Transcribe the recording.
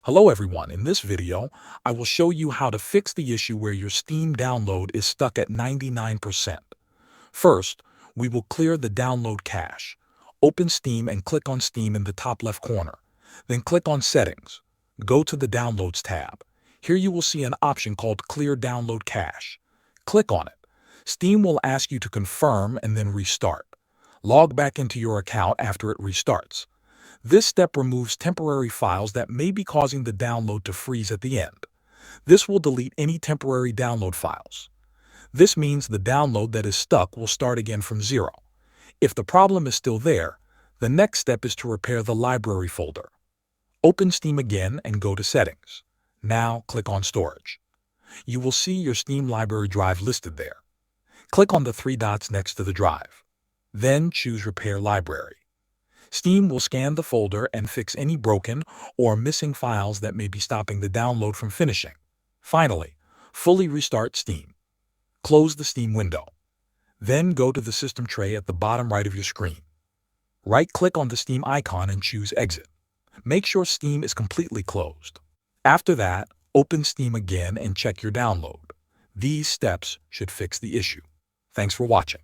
Hello everyone, in this video, I will show you how to fix the issue where your Steam download is stuck at 99%. First, we will clear the download cache. Open Steam and click on Steam in the top left corner. Then click on Settings. Go to the Downloads tab. Here you will see an option called Clear Download Cache. Click on it. Steam will ask you to confirm and then restart. Log back into your account after it restarts. This step removes temporary files that may be causing the download to freeze at the end. This will delete any temporary download files. This means the download that is stuck will start again from zero. If the problem is still there, the next step is to repair the library folder. Open Steam again and go to Settings. Now click on Storage. You will see your Steam library drive listed there. Click on the three dots next to the drive. Then choose Repair Library. Steam will scan the folder and fix any broken or missing files that may be stopping the download from finishing. Finally, fully restart Steam. Close the Steam window. Then go to the system tray at the bottom right of your screen. Right-click on the Steam icon and choose Exit. Make sure Steam is completely closed. After that, open Steam again and check your download. These steps should fix the issue. Thanks for watching.